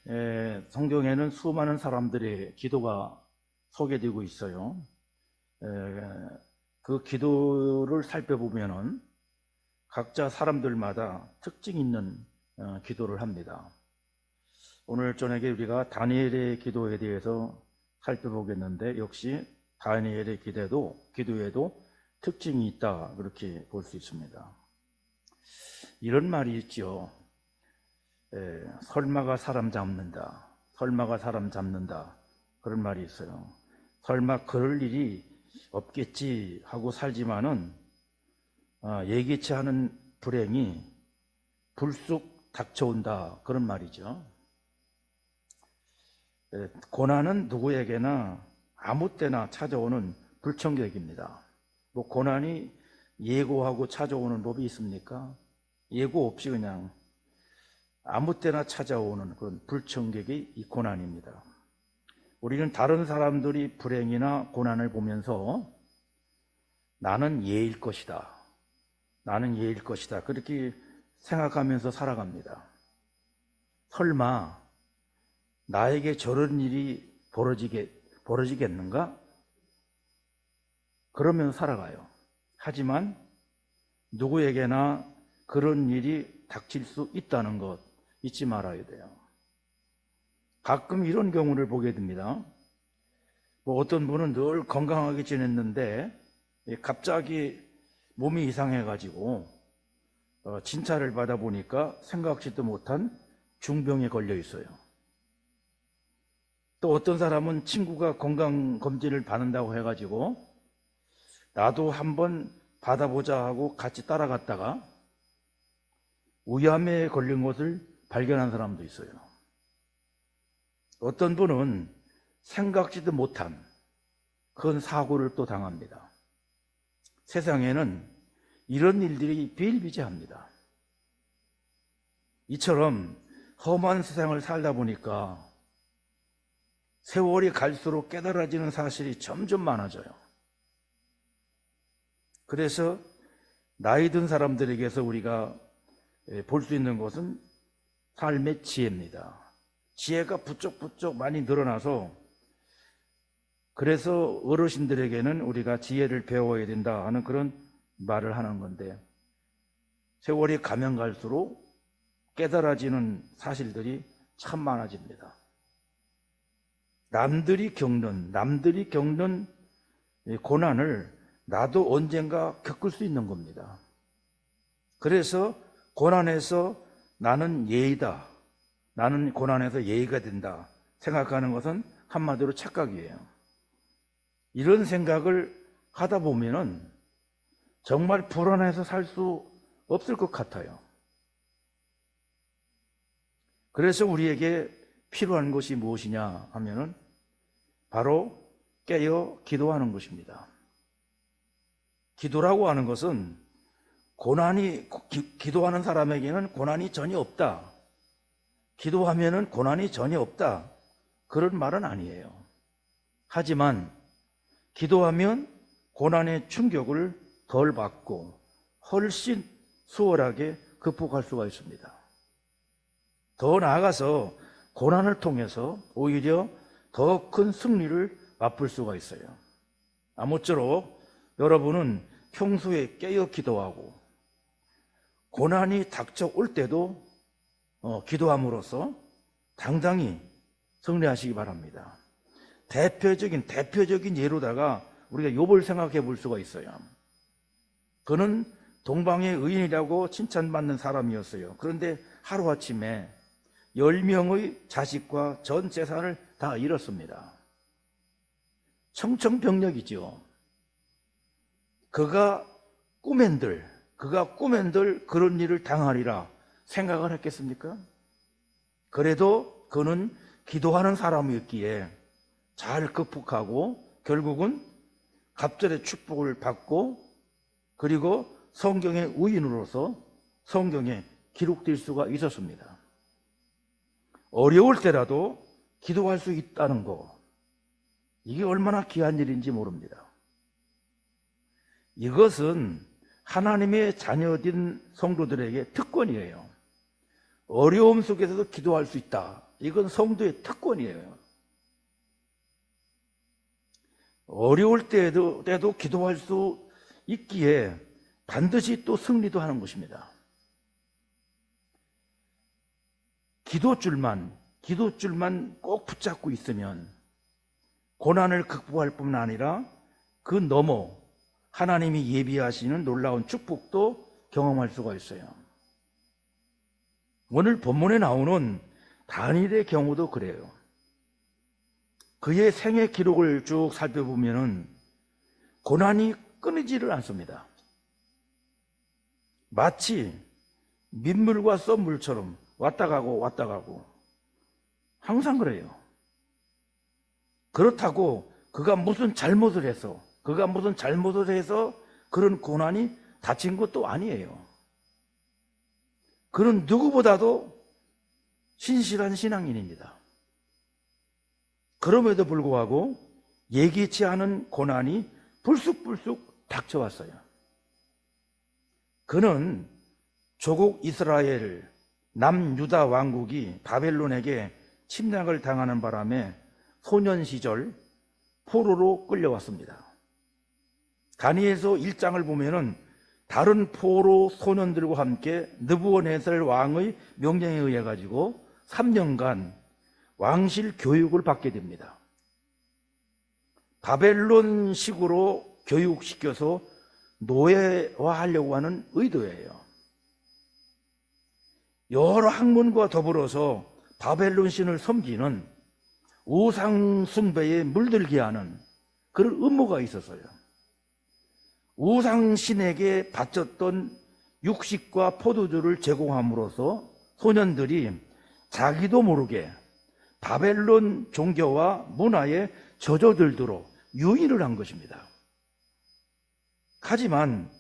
성경에는 수많은 사람들의 기도가 소개되고 있어요. 그 기도를 살펴보면은 각자 사람들마다 특징 있는 기도를 합니다. 오늘 저녁에 우리가 다니엘의 기도에 대해서 살펴보겠는데, 역시 다니엘의 기도에도 특징이 있다, 그렇게 볼 수 있습니다. 이런 말이 있죠. 설마가 사람 잡는다, 설마가 사람 잡는다, 그런 말이 있어요. 설마 그럴 일이 없겠지 하고 살지만은 예기치 않은 불행이 불쑥 닥쳐온다, 그런 말이죠. 고난은 누구에게나 아무 때나 찾아오는 불청객입니다. 뭐 고난이 예고하고 찾아오는 법이 있습니까? 예고 없이 그냥 아무 때나 찾아오는 그런 불청객이 이 고난입니다. 우리는 다른 사람들이 불행이나 고난을 보면서 나는 예일 것이다, 나는 예일 것이다, 그렇게 생각하면서 살아갑니다. 설마 나에게 저런 일이 벌어지겠는가? 그러면서 살아가요. 하지만 누구에게나 그런 일이 닥칠 수 있다는 것 잊지 말아야 돼요. 가끔 이런 경우를 보게 됩니다. 어떤 분은 늘 건강하게 지냈는데 갑자기 몸이 이상해가지고 진찰을 받아보니까 생각지도 못한 중병에 걸려 있어요. 또 어떤 사람은 친구가 건강검진을 받는다고 해가지고 나도 한번 받아보자 하고 같이 따라갔다가 위암에 걸린 것을 발견한 사람도 있어요. 어떤 분은 생각지도 못한 큰 사고를 또 당합니다. 세상에는 이런 일들이 비일비재합니다. 이처럼 험한 세상을 살다 보니까 세월이 갈수록 깨달아지는 사실이 점점 많아져요. 그래서 나이 든 사람들에게서 우리가 볼 수 있는 것은 삶의 지혜입니다. 지혜가 부쩍부쩍 많이 늘어나서, 그래서 어르신들에게는 우리가 지혜를 배워야 된다 하는 그런 말을 하는 건데, 세월이 가면 갈수록 깨달아지는 사실들이 참 많아집니다. 남들이 겪는 고난을 나도 언젠가 겪을 수 있는 겁니다. 그래서 고난에서 나는 예의다, 나는 고난에서 예의가 된다 생각하는 것은 한마디로 착각이에요. 이런 생각을 하다 보면은 정말 불안해서 살 수 없을 것 같아요. 그래서 우리에게 필요한 것이 무엇이냐 하면은 바로 깨어 기도하는 것입니다. 기도라고 하는 것은 기도하는 사람에게는 고난이 전혀 없다, 기도하면은 고난이 전혀 없다, 그런 말은 아니에요. 하지만 기도하면 고난의 충격을 덜 받고 훨씬 수월하게 극복할 수가 있습니다. 더 나아가서 고난을 통해서 오히려 더 큰 승리를 맛볼 수가 있어요. 아무쪼록 여러분은 평소에 깨어 기도하고 고난이 닥쳐올 때도 기도함으로써 당당히 승리하시기 바랍니다. 대표적인 예로다가 우리가 욥을 생각해 볼 수가 있어요. 그는 동방의 의인이라고 칭찬받는 사람이었어요. 그런데 하루아침에 10명의 자식과 전 재산을 다 잃었습니다. 청천벽력이죠. 그가 꿈엔들 그런 일을 당하리라 생각을 했겠습니까? 그래도 그는 기도하는 사람이었기에 잘 극복하고 결국은 갑절의 축복을 받고, 그리고 성경의 의인으로서 성경에 기록될 수가 있었습니다. 어려울 때라도 기도할 수 있다는 거, 이게 얼마나 귀한 일인지 모릅니다. 이것은 하나님의 자녀된 성도들에게 특권이에요. 어려움 속에서도 기도할 수 있다, 이건 성도의 특권이에요. 어려울 때도 기도할 수 있기에 반드시 또 승리도 하는 것입니다. 기도줄만 꼭 붙잡고 있으면 고난을 극복할 뿐만 아니라 그 너머 하나님이 예비하시는 놀라운 축복도 경험할 수가 있어요. 오늘 본문에 나오는 다니엘의 경우도 그래요. 그의 생애 기록을 쭉 살펴보면 고난이 끊이지를 않습니다. 마치 민물과 썰물처럼 왔다 가고 항상 그래요. 그렇다고 그가 무슨 잘못을 해서 그런 고난이 닥친 것도 아니에요. 그는 누구보다도 신실한 신앙인입니다. 그럼에도 불구하고 예기치 않은 고난이 불쑥불쑥 닥쳐왔어요. 그는 조국 이스라엘 남유다 왕국이 바벨론에게 침략을 당하는 바람에 소년 시절 포로로 끌려왔습니다. 다니엘서 1장을 보면은 다른 포로 소년들과 함께 느부갓네살 왕의 명령에 의해 가지고 3년간 왕실 교육을 받게 됩니다. 바벨론식으로 교육시켜서 노예화하려고 하는 의도예요. 여러 학문과 더불어서 바벨론 신을 섬기는 우상 숭배에 물들게 하는 그런 음모가 있었어요. 우상 신에게 바쳤던 육식과 포도주를 제공함으로써 소년들이 자기도 모르게 바벨론 종교와 문화에 젖어들도록 유인을 한 것입니다. 하지만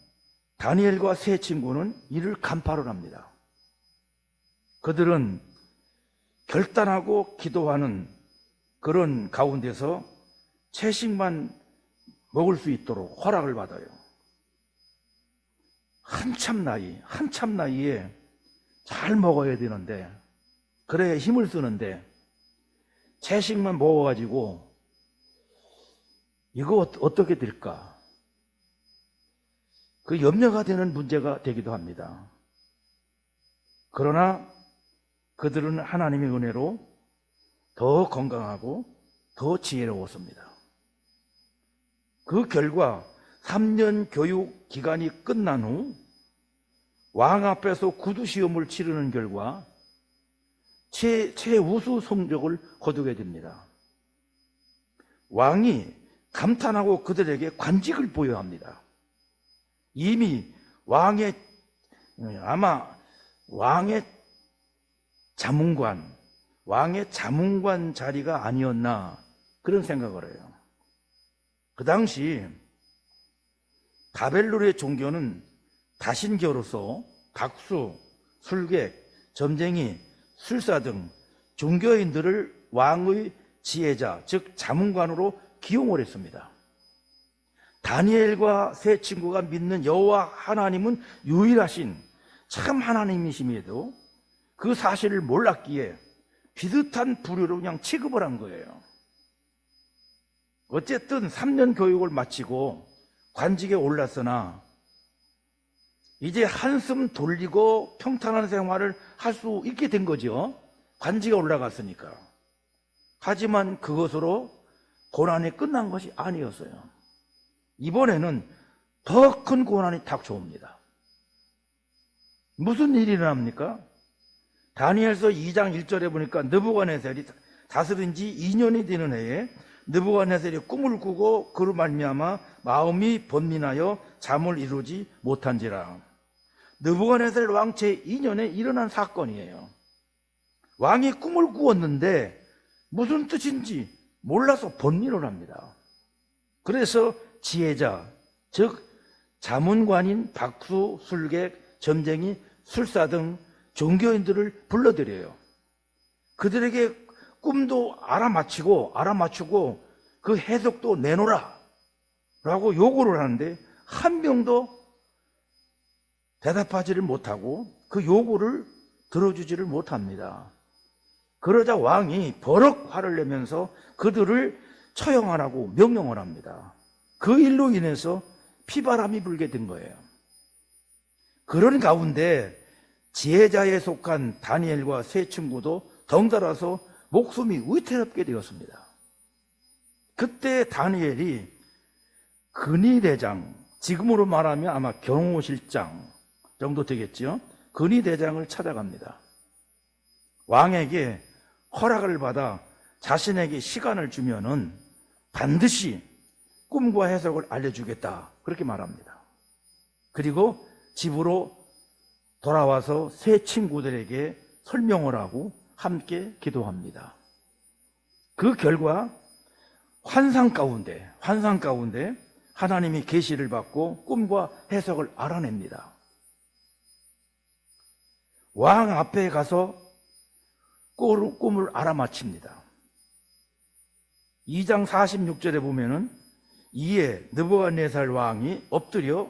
다니엘과 세 친구는 이를 간파를 합니다. 그들은 결단하고 기도하는 그런 가운데서 채식만 먹을 수 있도록 허락을 받아요. 한참 나이에 잘 먹어야 되는데, 그래야 힘을 쓰는데 채식만 먹어가지고 이거 어떻게 될까? 그 염려가 되는 문제가 되기도 합니다. 그러나 그들은 하나님의 은혜로 더 건강하고 더 지혜로웠습니다. 그 결과 3년 교육 기간이 끝난 후 왕 앞에서 구두 시험을 치르는 결과 최우수 성적을 거두게 됩니다. 왕이 감탄하고 그들에게 관직을 부여합니다. 이미 왕의 자문관 자리가 아니었나 그런 생각을 해요. 그 당시 바벨론의 종교는 다신교로서 박수, 술객, 점쟁이, 술사 등 종교인들을 왕의 지혜자, 즉 자문관으로 기용을 했습니다. 다니엘과 세 친구가 믿는 여호와 하나님은 유일하신 참 하나님이심에도 그 사실을 몰랐기에 비슷한 부류로 그냥 취급을 한 거예요. 어쨌든 3년 교육을 마치고 관직에 올랐으나 이제 한숨 돌리고 평탄한 생활을 할 수 있게 된 거죠. 관직에 올라갔으니까. 하지만 그것으로 고난이 끝난 것이 아니었어요. 이번에는 더 큰 고난이 닥쳐옵니다. 무슨 일이 일어납니까? 다니엘서 2장 1절에 보니까 느부갓네살이 다스린 지 2년이 되는 해에 느부갓네살이 꿈을 꾸고 그로 말미암아 마음이 번민하여 잠을 이루지 못한지라. 느부갓네살 왕 제2년에 일어난 사건이에요. 왕이 꿈을 꾸었는데 무슨 뜻인지 몰라서 번민을 합니다. 그래서 지혜자, 즉 자문관인 박수, 술객, 점쟁이, 술사 등 종교인들을 불러들여요. 그들에게 꿈도 알아맞히고 그 해석도 내놓으라 라고 요구를 하는데 한 명도 대답하지를 못하고 그 요구를 들어주지를 못합니다. 그러자 왕이 버럭 화를 내면서 그들을 처형하라고 명령을 합니다. 그 일로 인해서 피바람이 불게 된 거예요. 그런 가운데 지혜자에 속한 다니엘과 세 친구도 덩달아서 목숨이 위태롭게 되었습니다. 그때 다니엘이 근위대장, 지금으로 말하면 아마 경호실장 정도 되겠죠. 근위대장을 찾아갑니다. 왕에게 허락을 받아 자신에게 시간을 주면은 반드시 꿈과 해석을 알려주겠다, 그렇게 말합니다. 그리고 집으로 돌아와서 세 친구들에게 설명을 하고 함께 기도합니다. 그 결과 환상 가운데 하나님이 계시를 받고 꿈과 해석을 알아냅니다. 왕 앞에 가서 꿈을 알아맞힙니다. 2장 46절에 보면은 이에 느부갓네살 왕이 엎드려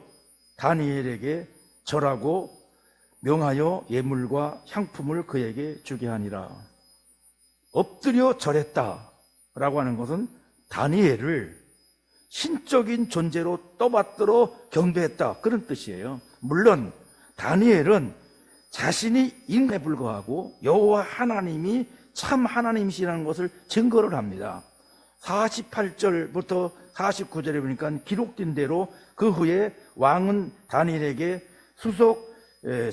다니엘에게 절하고 명하여 예물과 향품을 그에게 주게 하니라. 엎드려 절했다라고 하는 것은 다니엘을 신적인 존재로 떠받들어 경배했다, 그런 뜻이에요. 물론 다니엘은 자신이 인간에 불과하고 여호와 하나님이 참 하나님이시라는 것을 증거를 합니다. 48절부터 49절에 보니까 기록된 대로 그 후에 왕은 다니엘에게 수석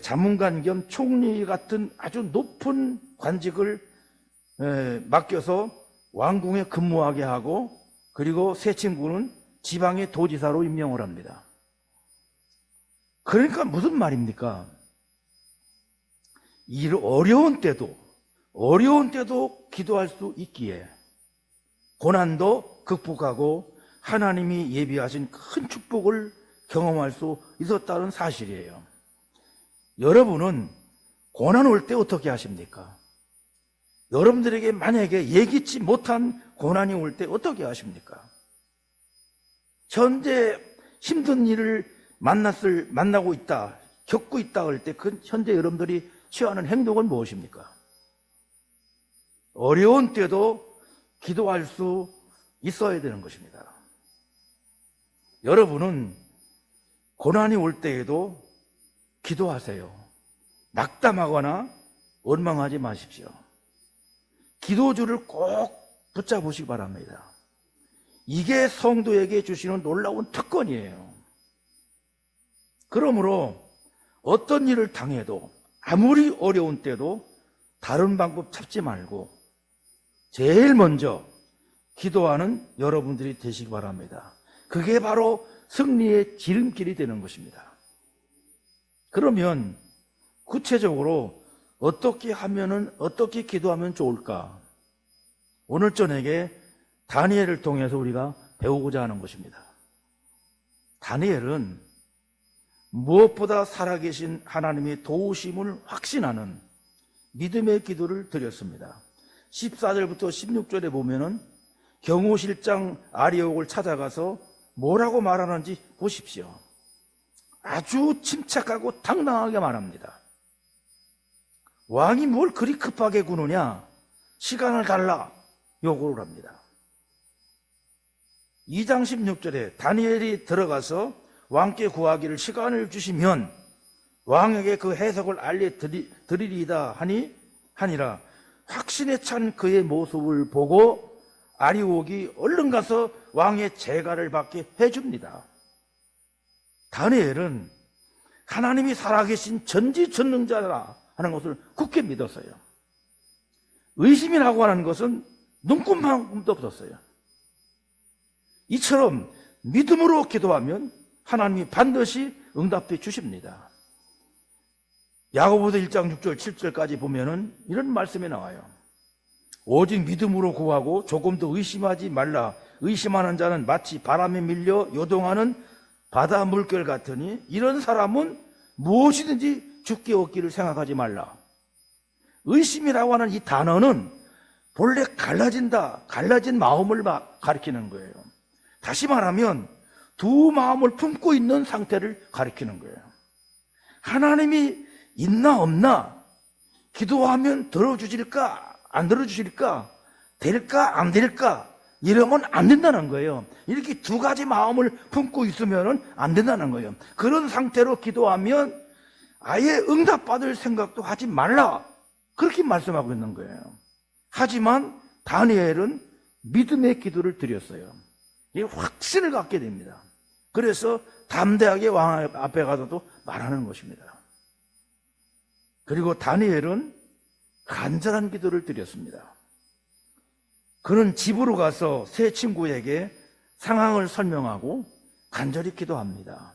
자문관 겸 총리 같은 아주 높은 관직을 맡겨서 왕궁에 근무하게 하고, 그리고 세 친구는 지방의 도지사로 임명을 합니다. 그러니까 무슨 말입니까? 어려운 때도 기도할 수 있기에 고난도 극복하고 하나님이 예비하신 큰 축복을 경험할 수 있었다는 사실이에요. 여러분은 고난 올 때 어떻게 하십니까? 여러분들에게 만약에 예기치 못한 고난이 올 때 어떻게 하십니까? 현재 힘든 일을 만나고 있다, 겪고 있다 할 때 그 현재 여러분들이 취하는 행동은 무엇입니까? 어려운 때도 기도할 수 있어야 되는 것입니다. 여러분은 고난이 올 때에도 기도하세요. 낙담하거나 원망하지 마십시오. 기도줄을 꼭 붙잡으시기 바랍니다. 이게 성도에게 주시는 놀라운 특권이에요. 그러므로 어떤 일을 당해도 아무리 어려운 때도 다른 방법 찾지 말고 제일 먼저 기도하는 여러분들이 되시기 바랍니다. 그게 바로 승리의 지름길이 되는 것입니다. 그러면 구체적으로 어떻게 기도하면 좋을까? 오늘 저녁에 다니엘을 통해서 우리가 배우고자 하는 것입니다. 다니엘은 무엇보다 살아계신 하나님의 도우심을 확신하는 믿음의 기도를 드렸습니다. 14절부터 16절에 보면은 경호실장 아리옥을 찾아가서 뭐라고 말하는지 보십시오. 아주 침착하고 당당하게 말합니다. 왕이 뭘 그리 급하게 구느냐? 시간을 달라 요구를 합니다. 2장 16절에 다니엘이 들어가서 왕께 구하기를 시간을 주시면 왕에게 그 해석을 알려드리리다 하니라. 확신에 찬 그의 모습을 보고 아리옥이 얼른 가서 왕의 재가를 받게 해줍니다. 다니엘은 하나님이 살아계신 전지전능자라 하는 것을 굳게 믿었어요. 의심이라고 하는 것은 눈꼽만큼도 없었어요. 이처럼 믿음으로 기도하면 하나님이 반드시 응답해 주십니다. 야고보서 1장 6절 7절까지 보면은 이런 말씀이 나와요. 오직 믿음으로 구하고 조금도 의심하지 말라. 의심하는 자는 마치 바람에 밀려 요동하는 바다 물결 같으니 이런 사람은 무엇이든지 죽게 얻기를 생각하지 말라. 의심이라고 하는 이 단어는 본래 갈라진 마음을 가리키는 거예요. 다시 말하면 두 마음을 품고 있는 상태를 가리키는 거예요. 하나님이 있나 없나, 기도하면 들어주실까 안 들어주실까? 될까? 안 될까? 이러면 안 된다는 거예요. 이렇게 두 가지 마음을 품고 있으면 안 된다는 거예요. 그런 상태로 기도하면 아예 응답받을 생각도 하지 말라. 그렇게 말씀하고 있는 거예요. 하지만 다니엘은 믿음의 기도를 드렸어요. 이 확신을 갖게 됩니다. 그래서 담대하게 왕 앞에 가서도 말하는 것입니다. 그리고 다니엘은 간절한 기도를 드렸습니다. 그는 집으로 가서 세 친구에게 상황을 설명하고 간절히 기도합니다.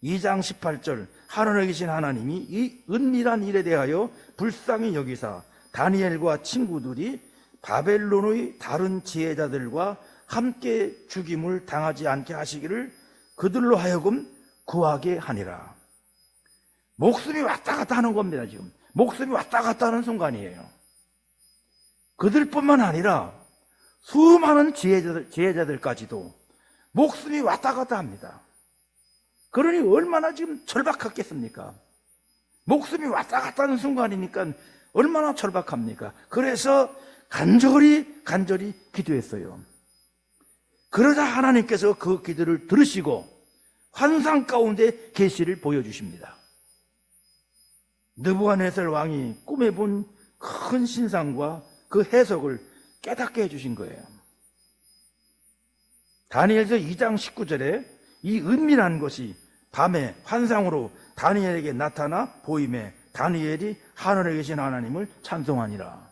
2장 18절, 하늘에 계신 하나님이 이 은밀한 일에 대하여 불쌍히 여기사 다니엘과 친구들이 바벨론의 다른 지혜자들과 함께 죽임을 당하지 않게 하시기를 그들로 하여금 구하게 하니라. 목숨이 왔다 갔다 하는 겁니다. 지금 목숨이 왔다 갔다 하는 순간이에요. 그들뿐만 아니라 수많은 지혜자들까지도 목숨이 왔다 갔다 합니다. 그러니 얼마나 지금 절박하겠습니까? 목숨이 왔다 갔다 하는 순간이니까 얼마나 절박합니까? 그래서 간절히 기도했어요. 그러자 하나님께서 그 기도를 들으시고 환상 가운데 계시를 보여주십니다. 느부갓네살 왕이 꿈에 본 큰 신상과 그 해석을 깨닫게 해주신 거예요. 다니엘서 2장 19절에 이 은밀한 것이 밤에 환상으로 다니엘에게 나타나 보임에 다니엘이 하늘에 계신 하나님을 찬송하니라.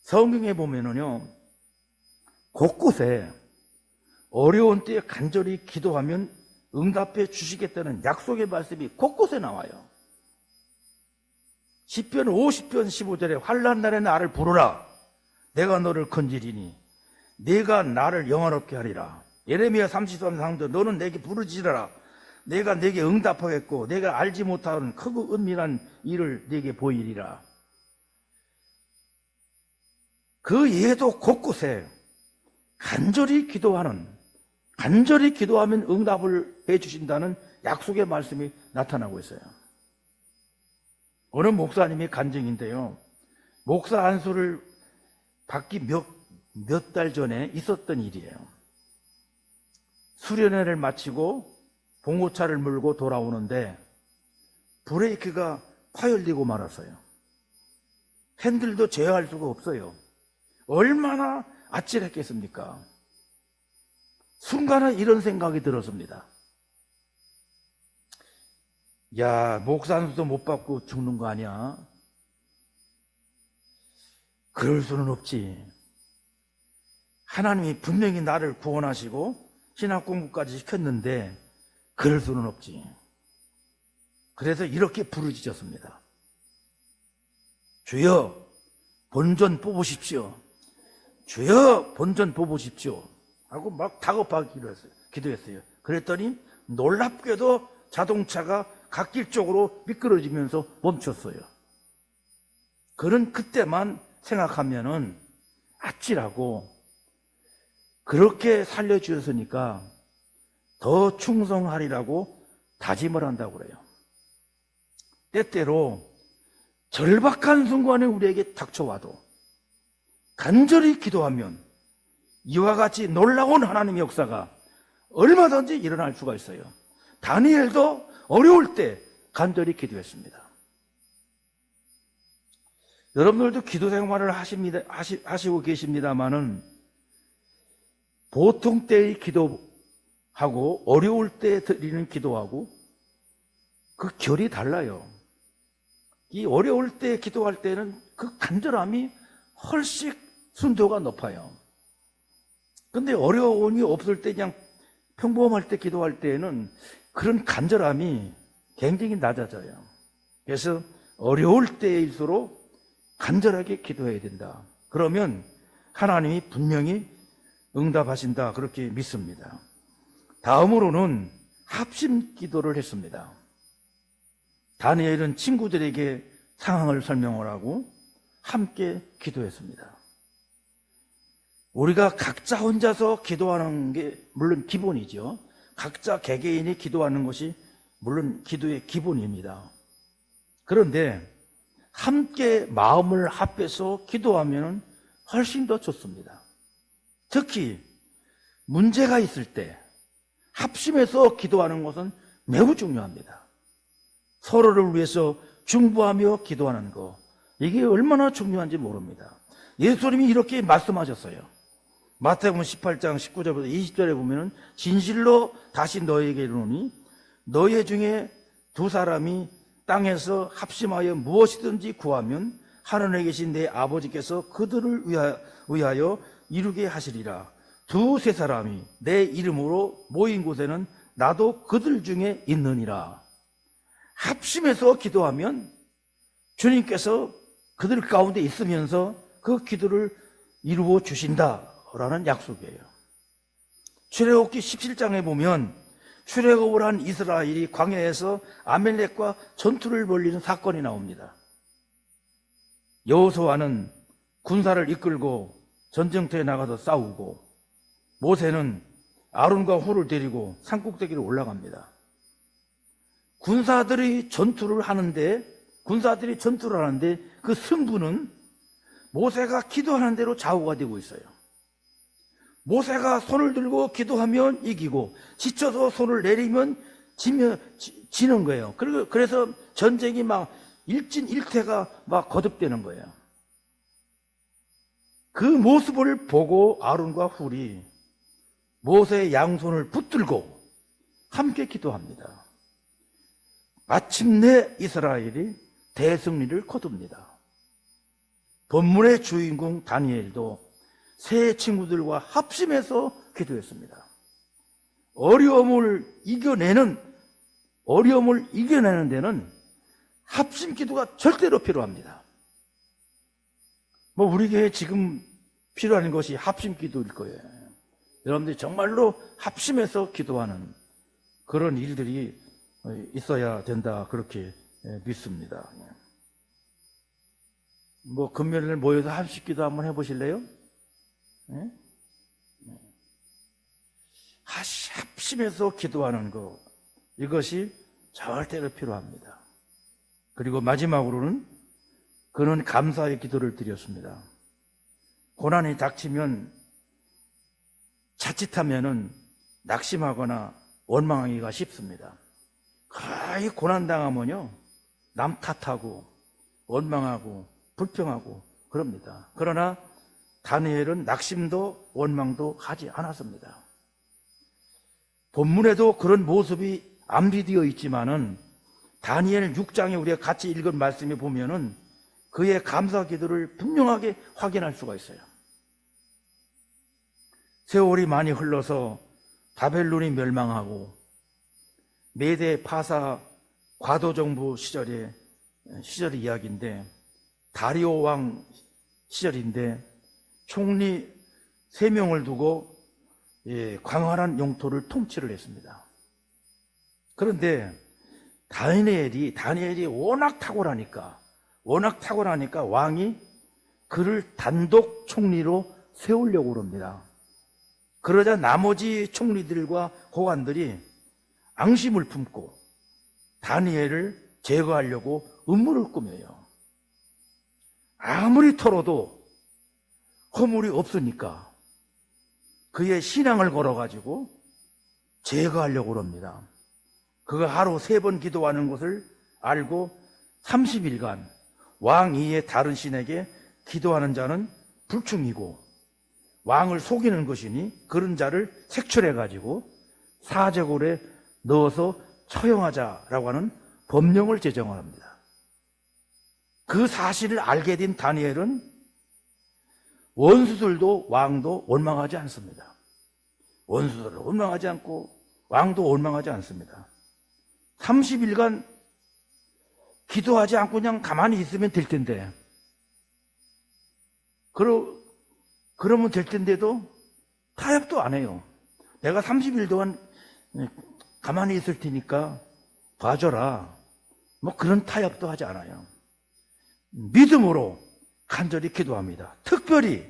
성경에 보면은요, 곳곳에 어려운 때에 간절히 기도하면 응답해 주시겠다는 약속의 말씀이 곳곳에 나와요. 시편 50편 15절에 환난 날에 나를 부르라. 내가 너를 건지리니 내가 나를 영화롭게 하리라. 예레미야 33장 3절, 너는 내게 부르짖으라. 내가 내게 응답하겠고 내가 알지 못하는 크고 은밀한 일을 내게 보이리라. 그 예도 곳곳에 간절히 기도하면 응답을 해주신다는 약속의 말씀이 나타나고 있어요. 어느 목사님이 간증인데요, 목사 안수를 받기 몇 달 전에 있었던 일이에요. 수련회를 마치고 봉고차를 몰고 돌아오는데 브레이크가 파열리고 말았어요. 핸들도 제어할 수가 없어요. 얼마나 아찔했겠습니까? 순간에 이런 생각이 들었습니다. 야, 목사 안수도 못 받고 죽는 거 아니야? 그럴 수는 없지. 하나님이 분명히 나를 구원하시고 신학 공부까지 시켰는데 그럴 수는 없지. 그래서 이렇게 부르짖었습니다. 주여, 본전 뽑으십시오. 주여, 본전 뽑으십시오. 하고 막 다급하게 기도했어요. 그랬더니 놀랍게도 자동차가 갓길 쪽으로 미끄러지면서 멈췄어요. 그는 그때만 생각하면은 아찔하고, 그렇게 살려주셨으니까 더 충성하리라고 다짐을 한다고 그래요. 때때로 절박한 순간에 우리에게 닥쳐와도 간절히 기도하면 이와 같이 놀라운 하나님의 역사가 얼마든지 일어날 수가 있어요. 다니엘도 어려울 때 간절히 기도했습니다. 여러분들도 기도 생활을 하시고 계십니다마는 보통 때의 기도하고 어려울 때 드리는 기도하고 그 결이 달라요. 이 어려울 때 기도할 때는 그 간절함이 훨씬 순도가 높아요. 근데 어려움이 없을 때 그냥 평범할 때 기도할 때에는 그런 간절함이 굉장히 낮아져요. 그래서 어려울 때일수록 간절하게 기도해야 된다. 그러면 하나님이 분명히 응답하신다, 그렇게 믿습니다. 다음으로는 합심 기도를 했습니다. 다니엘은 친구들에게 상황을 설명을 하고 함께 기도했습니다. 우리가 각자 혼자서 기도하는 게 물론 기본이죠. 각자 개개인이 기도하는 것이 물론 기도의 기본입니다. 그런데 함께 마음을 합해서 기도하면 훨씬 더 좋습니다. 특히 문제가 있을 때 합심해서 기도하는 것은 매우 중요합니다. 서로를 위해서 중보하며 기도하는 것, 이게 얼마나 중요한지 모릅니다. 예수님이 이렇게 말씀하셨어요. 마태복음 18장 19절부터 20절에 보면 진실로 다시 너희에게 이르노니 너희 중에 두 사람이 땅에서 합심하여 무엇이든지 구하면 하늘에 계신 내 아버지께서 그들을 위하여 이루게 하시리라. 두세 사람이 내 이름으로 모인 곳에는 나도 그들 중에 있느니라. 합심해서 기도하면 주님께서 그들 가운데 있으면서 그 기도를 이루어 주신다라는 약속이에요. 출애굽기 17장에 보면 출애굽을 한 이스라엘이 광야에서 아멜렉과 전투를 벌이는 사건이 나옵니다. 여호수아는 군사를 이끌고 전쟁터에 나가서 싸우고 모세는 아론과 훌을 데리고 산꼭대기로 올라갑니다. 군사들이 전투를 하는데 그 승부는 모세가 기도하는 대로 좌우가 되고 있어요. 모세가 손을 들고 기도하면 이기고 지쳐서 손을 내리면 지는 거예요. 그래서 전쟁이 막 일진일퇴가 막 거듭되는 거예요. 그 모습을 보고 아론과 훌이 모세의 양손을 붙들고 함께 기도합니다. 마침내 이스라엘이 대승리를 거둡니다. 본문의 주인공 다니엘도 세 친구들과 합심해서 기도했습니다. 어려움을 이겨내는 데는 합심 기도가 절대로 필요합니다. 우리 교회에 지금 필요한 것이 합심 기도일 거예요. 여러분들이 정말로 합심해서 기도하는 그런 일들이 있어야 된다, 그렇게 믿습니다. 금요일 모여서 합심 기도 한번 해보실래요? 네? 합심해서 기도하는 것, 이것이 절대로 필요합니다. 그리고 마지막으로는 그는 감사의 기도를 드렸습니다. 고난이 닥치면 자칫하면은 낙심하거나 원망하기가 쉽습니다. 거의 고난당하면요, 남 탓하고 원망하고 불평하고 그럽니다. 그러나 다니엘은 낙심도 원망도 하지 않았습니다. 본문에도 그런 모습이 암시되어 있지만은 다니엘 6장에 우리가 같이 읽은 말씀에 보면은 그의 감사 기도를 분명하게 확인할 수가 있어요. 세월이 많이 흘러서 바벨론이 멸망하고 메대 파사 과도정부 시절의 이야기인데, 다리오 왕 시절인데 총리 3명을 두고 광활한 영토를 통치를 했습니다. 그런데 다니엘이 워낙 탁월하니까 왕이 그를 단독 총리로 세우려고 합니다. 그러자 나머지 총리들과 고관들이 앙심을 품고 다니엘을 제거하려고 음모를 꾸며요. 아무리 털어도 허물이 없으니까 그의 신앙을 걸어가지고 제거하려고 합니다. 그가 하루 3번 기도하는 것을 알고 30일간 왕 이의 다른 신에게 기도하는 자는 불충이고 왕을 속이는 것이니 그런 자를 색출해가지고 사제골에 넣어서 처형하자라고 하는 법령을 제정을 합니다. 그 사실을 알게 된 다니엘은 원수들도 왕도 원망하지 않습니다. 원수들을 원망하지 않고 왕도 원망하지 않습니다. 30일간 기도하지 않고 그냥 가만히 있으면 될 텐데, 그러면 될 텐데도 타협도 안 해요. 내가 30일 동안 가만히 있을 테니까 봐줘라, 그런 타협도 하지 않아요. 믿음으로 간절히 기도합니다. 특별히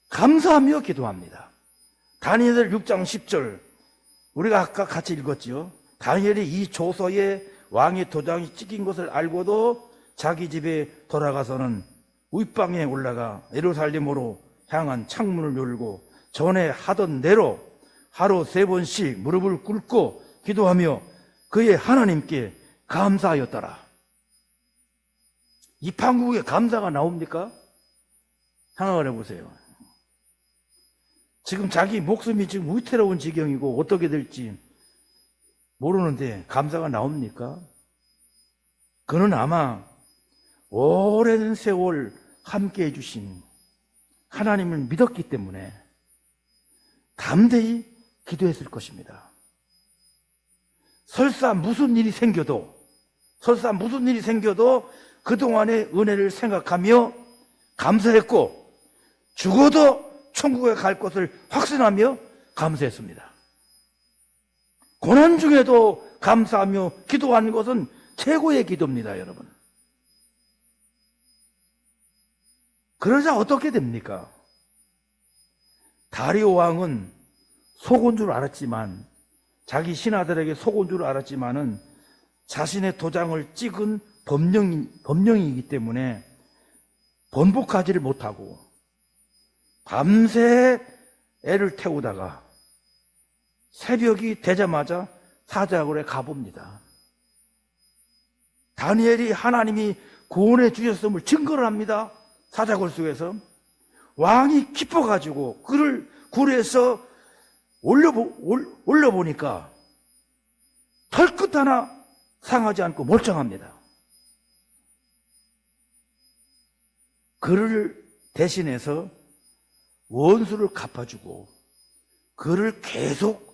감사하며 기도합니다. 다니엘 6장 10절 우리가 아까 같이 읽었죠. 다니엘이 이 조서에 왕의 도장이 찍힌 것을 알고도 자기 집에 돌아가서는 윗방에 올라가 예루살렘으로 향한 창문을 열고 전에 하던 대로 하루 3번씩 무릎을 꿇고 기도하며 그의 하나님께 감사하였더라. 이 판국에 감사가 나옵니까? 생각을 해보세요. 지금 자기 목숨이 지금 위태로운 지경이고 어떻게 될지 모르는데 감사가 나옵니까? 그는 아마 오랜 세월 함께 해주신 하나님을 믿었기 때문에 담대히 기도했을 것입니다. 설사 무슨 일이 생겨도 그동안의 은혜를 생각하며 감사했고 죽어도 천국에 갈 것을 확신하며 감사했습니다. 고난 중에도 감사하며 기도하는 것은 최고의 기도입니다, 여러분. 그러자 어떻게 됩니까? 다리오 왕은 속은 줄 알았지만, 자기 신하들에게 속은 줄 알았지만은 자신의 도장을 찍은 법령이기 때문에 번복하지를 못하고 밤새 애를 태우다가 새벽이 되자마자 사자굴에 가봅니다. 다니엘이 하나님이 구원해 주셨음을 증거를 합니다. 사자굴 속에서 왕이 기뻐가지고 그를 굴에서 올려보니까 털끝 하나 상하지 않고 멀쩡합니다. 그를 대신해서 원수를 갚아주고 그를 계속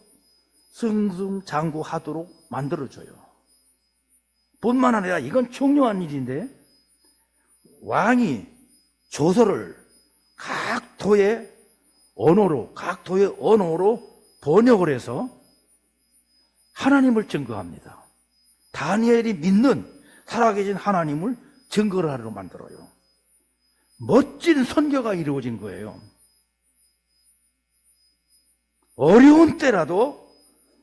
승승장구하도록 만들어줘요. 뿐만 아니라 이건 중요한 일인데, 왕이 조서를 각 도의 언어로 번역을 해서 하나님을 증거합니다. 다니엘이 믿는 살아계신 하나님을 증거를 하려 만들어요. 멋진 선교가 이루어진 거예요. 어려운 때라도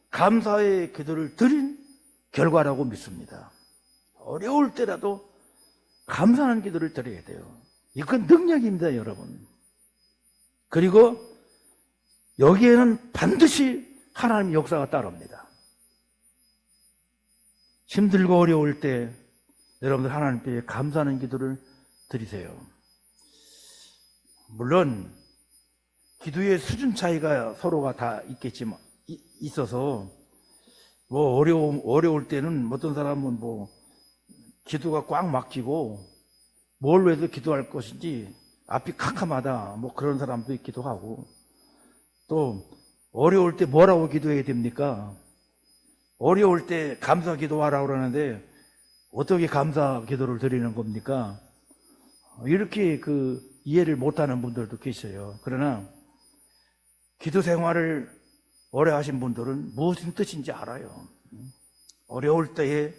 감사의 기도를 드린 결과라고 믿습니다. 어려울 때라도 감사하는 기도를 드려야 돼요. 이건 능력입니다, 여러분. 그리고 여기에는 반드시 하나님의 역사가 따릅니다. 힘들고 어려울 때 여러분들 하나님께 감사하는 기도를 드리세요. 물론 기도의 수준 차이가 서로가 다 있겠지만 있어서 뭐 어려울 때는 어떤 사람은 뭐 기도가 꽉 막히고 뭘 해도 기도할 것인지 앞이 캄캄하다 뭐 그런 사람도 있기도 하고, 또 어려울 때 뭐라고 기도해야 됩니까? 어려울 때 감사 기도하라고 그러는데 어떻게 감사 기도를 드리는 겁니까? 이렇게 이해를 못하는 분들도 계셔요. 그러나 기도 생활을 오래 하신 분들은 무슨 뜻인지 알아요. 어려울 때에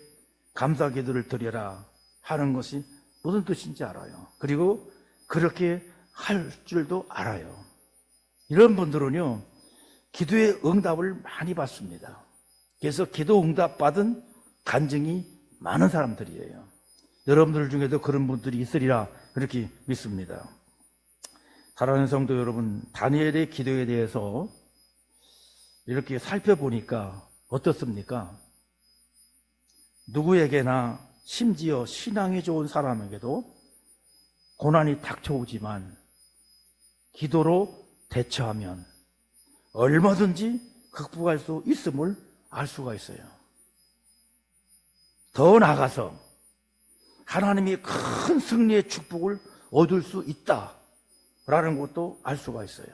감사 기도를 드려라 하는 것이 무슨 뜻인지 알아요. 그리고 그렇게 할 줄도 알아요. 이런 분들은요, 기도의 응답을 많이 받습니다. 그래서 기도 응답 받은 간증이 많은 사람들이에요. 여러분들 중에도 그런 분들이 있으리라 그렇게 믿습니다. 사랑하는 성도 여러분, 다니엘의 기도에 대해서 이렇게 살펴보니까 어떻습니까? 누구에게나, 심지어 신앙이 좋은 사람에게도 고난이 닥쳐오지만 기도로 대처하면 얼마든지 극복할 수 있음을 알 수가 있어요. 더 나아가서 하나님이 큰 승리의 축복을 얻을 수 있다라는 것도 알 수가 있어요.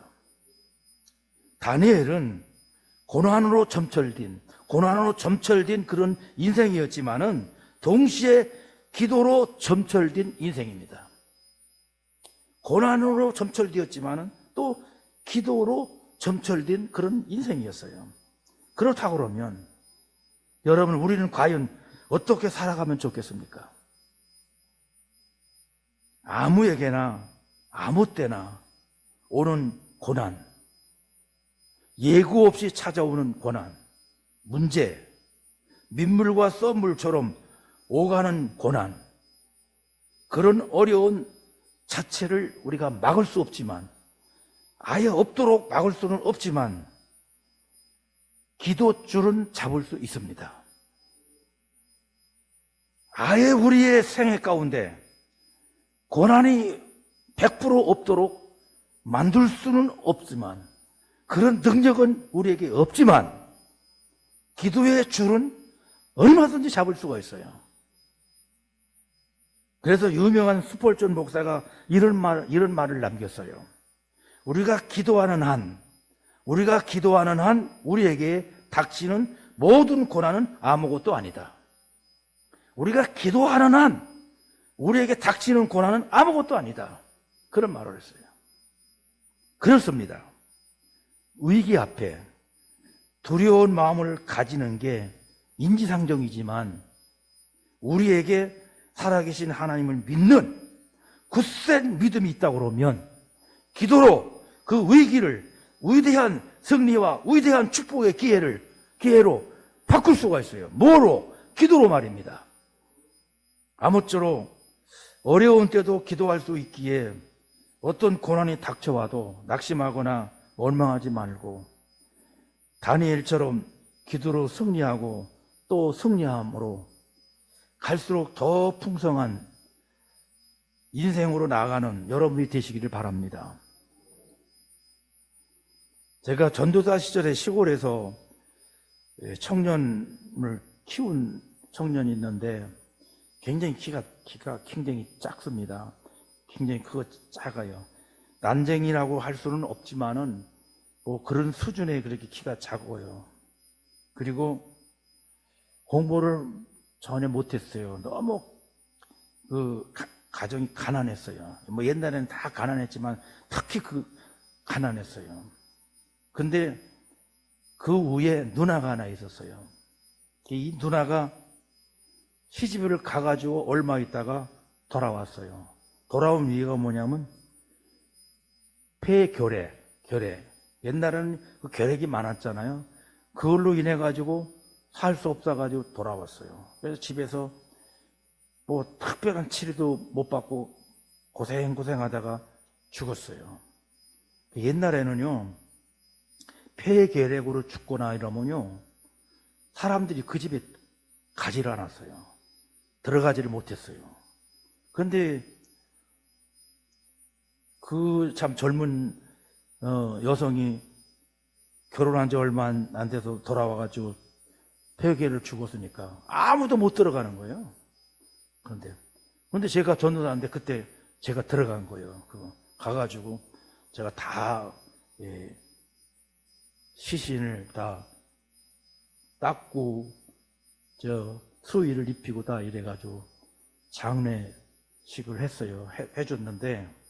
다니엘은 고난으로 점철된 그런 인생이었지만은 동시에 기도로 점철된 인생입니다. 고난으로 점철되었지만은 또 기도로 점철된 그런 인생이었어요. 그렇다고 그러면 여러분, 우리는 과연 어떻게 살아가면 좋겠습니까? 아무에게나 아무 때나 오는 고난, 예고 없이 찾아오는 고난, 문제, 민물과 썰물처럼 오가는 고난, 그런 어려운 자체를 우리가 막을 수 없지만, 아예 없도록 막을 수는 없지만 기도줄은 잡을 수 있습니다. 아예 우리의 생애 가운데 고난이 100% 없도록 만들 수는 없지만, 그런 능력은 우리에게 없지만 기도의 줄은 얼마든지 잡을 수가 있어요. 그래서 유명한 스폴전 목사가 이런 말을 남겼어요. 우리가 기도하는 한 우리에게 닥치는 모든 고난은 아무것도 아니다. 우리가 기도하는 한 우리에게 닥치는 고난은 아무것도 아니다. 그런 말을 했어요. 그렇습니다. 위기 앞에 두려운 마음을 가지는 게 인지상정이지만, 우리에게 살아계신 하나님을 믿는 굳센 믿음이 있다고 그러면 기도로 그 위기를 위대한 승리와 위대한 축복의 기회로 바꿀 수가 있어요. 뭐로? 기도로 말입니다. 아무쪼록 어려운 때도 기도할 수 있기에 어떤 고난이 닥쳐와도 낙심하거나 원망하지 말고, 다니엘처럼 기도로 승리하고 또 승리함으로 갈수록 더 풍성한 인생으로 나아가는 여러분이 되시기를 바랍니다. 제가 전도사 시절에 시골에서 청년을 키운 청년이 있는데, 굉장히 키가 굉장히 작습니다. 굉장히 작아요. 난쟁이라고 할 수는 없지만은 뭐 그런 수준의 그렇게 키가 작고요. 그리고 공부를 전혀 못했어요. 너무 가정이 가난했어요. 뭐 옛날에는 다 가난했지만 특히 가난했어요. 근데 그 위에 누나가 하나 있었어요. 이 누나가 시집을 가가지고 얼마 있다가 돌아왔어요. 돌아온 이유가 뭐냐면 폐결핵. 옛날에는 그 결핵이 많았잖아요. 그걸로 인해 가지고 살 수 없어가지고 돌아왔어요. 그래서 집에서 뭐 특별한 치료도 못 받고 고생하다가 죽었어요. 옛날에는요, 폐결핵으로 죽거나 이러면요, 사람들이 그 집에 가지를 않았어요. 들어가지를 못했어요. 그런데 그 참 젊은 여성이 결혼한 지 얼마 안 돼서 돌아와가지고 폐결핵을 죽었으니까 아무도 못 들어가는 거예요. 그런데 제가 전도사인데 그때 제가 들어간 거예요. 가가지고 제가 다 시신을 다 닦고 수의를 입히고 다 이래가지고 장례식을 했어요. 해줬는데,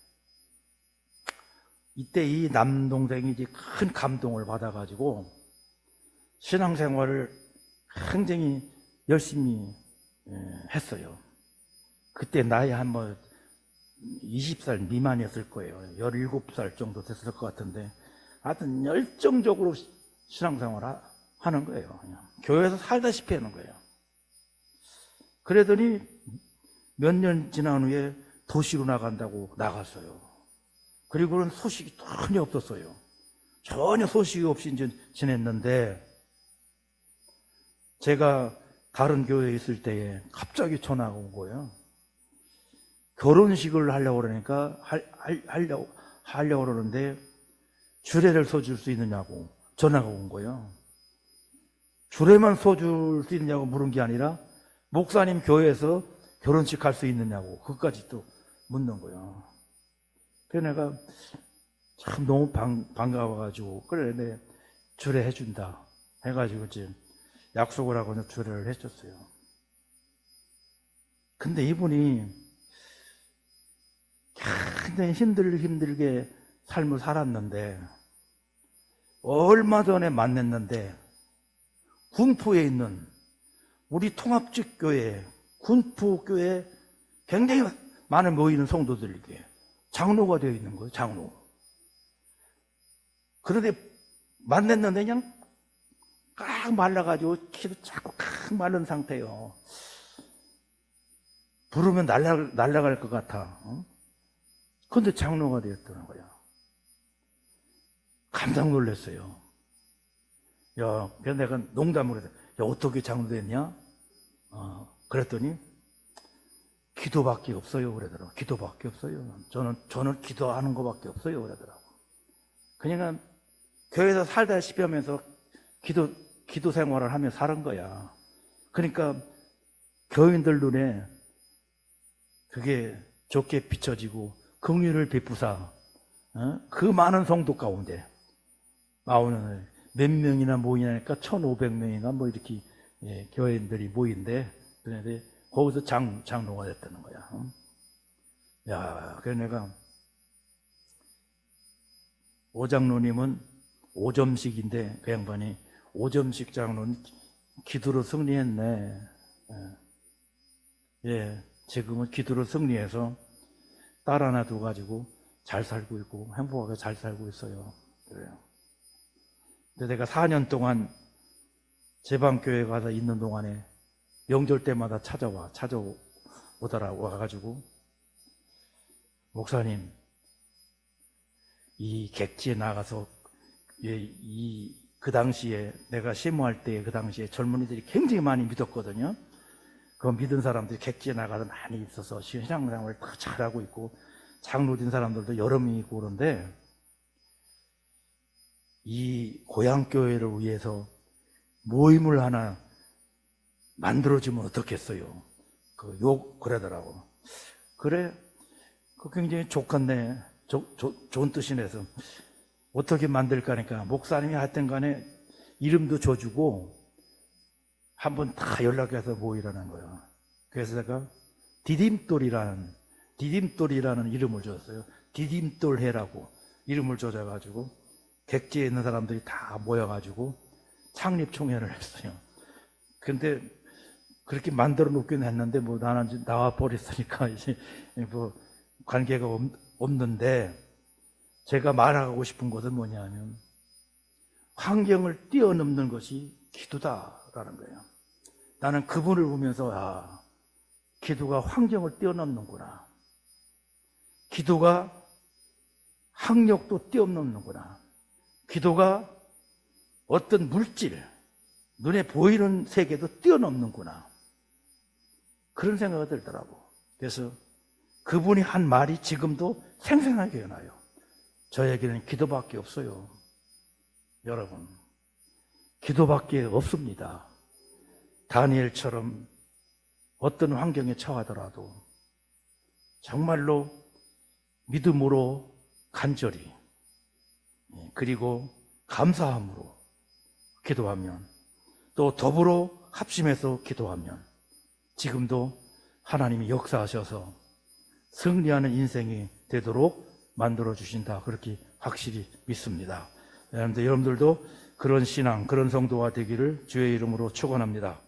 이때 이 남동생이 큰 감동을 받아가지고 신앙생활을 굉장히 열심히 했어요. 그때 나이 한 20살 미만이었을 거예요. 17살 정도 됐을 것 같은데, 하여튼 열정적으로 신앙생활을 하는 거예요. 그냥 교회에서 살다시피 하는 거예요. 그러더니 몇 년 지난 후에 도시로 나간다고 나갔어요. 그리고는 소식이 전혀 없었어요. 전혀 소식이 없이 지냈는데, 제가 다른 교회에 있을 때에 갑자기 전화가 온 거예요. 결혼식을 하려고 그러니까 하려고 그러는데 주례를 서줄 수 있느냐고 전화가 온 거예요. 주례만 서줄 수 있느냐고 물은 게 아니라 목사님 교회에서 결혼식 할 수 있느냐고 그것까지 또 묻는 거예요. 그래서 내가 참 너무 반가워가지고, 그래, 내 주례 해준다 해가지고 지금 약속을 하고 주례를 해줬어요. 근데 이분이 굉장히 힘들게 삶을 살았는데, 얼마 전에 만났는데 군포에 있는 우리 통합직교회 군포교회 굉장히 많은 모이는 성도들에게 장로가 되어 있는 거예요. 장로. 그런데 만났는데 그냥 꽉 말라가지고 키도 작고 꽉 마른 상태예요. 부르면 날아갈 것 같아. 그런데 장로가 되었다는 거야. 깜짝 놀랐어요. 야, 그래서 내가 농담으로 해서, 야, 어떻게 장로 됐냐? 그랬더니, 기도밖에 없어요. 그러더라고. 기도밖에 없어요. 저는 기도하는 것밖에 없어요. 그러더라고. 그냥 교회에서 살다시피 하면서 기도 생활을 하며 사는 거야. 그러니까 교인들 눈에 그게 좋게 비춰지고 긍휼을 베푸사 그 많은 성도 가운데 나오는 몇 명이나 모이냐니까 1,500명인가 뭐 이렇게 교인들이 모인데 그런데 거기서 장로가 됐다는 거야. 야, 그래서 내가 오장로님은 오점식인데 그 양반이 오점식 장로는 기도로 승리했네. 예, 지금은 기도로 승리해서 딸 하나 둬가지고 잘 살고 있고 행복하게 잘 살고 있어요. 그래요. 근데 내가 4년 동안 제방교회 가서 있는 동안에 명절 때마다 찾아오더라고 와가지고 목사님 이 객지에 나가서 그 당시에 내가 시무할 때 그 당시에 젊은이들이 굉장히 많이 믿었거든요. 그 믿은 사람들이 객지에 나가서 많이 있어서 신앙생활을 다 잘하고 있고 장로진 사람들도 여러 명이 있고 그런데 이 고향교회를 위해서 모임을 하나 만들어주면 어떻겠어요? 그러더라고. 그래, 그 굉장히 좋겠네. 좋은 뜻이네서 어떻게 만들까 하니까 목사님이 하여튼 간에 이름도 줘주고 한번 다 연락해서 모이라는 거야. 그래서 제가 디딤돌이라는 이름을 줬어요. 디딤돌회라고 이름을 줘가지고 객지에 있는 사람들이 다 모여가지고 창립총회를 했어요. 근데 그렇게 만들어 놓긴 했는데 뭐 나는 이제 나와 버렸으니까 이제 뭐 관계가 없는데 제가 말하고 싶은 것은 뭐냐면 환경을 뛰어넘는 것이 기도다라는 거예요. 나는 그분을 보면서 기도가 환경을 뛰어넘는구나. 기도가 학력도 뛰어넘는구나. 기도가 어떤 물질, 눈에 보이는 세계도 뛰어넘는구나. 그런 생각이 들더라고. 그래서 그분이 한 말이 지금도 생생하게 나요. 저에게는 기도밖에 없어요. 여러분, 기도밖에 없습니다. 다니엘처럼 어떤 환경에 처하더라도 정말로 믿음으로 간절히 그리고 감사함으로 기도하면 또 더불어 합심해서 기도하면 지금도 하나님이 역사하셔서 승리하는 인생이 되도록 만들어주신다. 그렇게 확실히 믿습니다. 여러분들도 그런 신앙, 그런 성도가 되기를 주의 이름으로 축원합니다.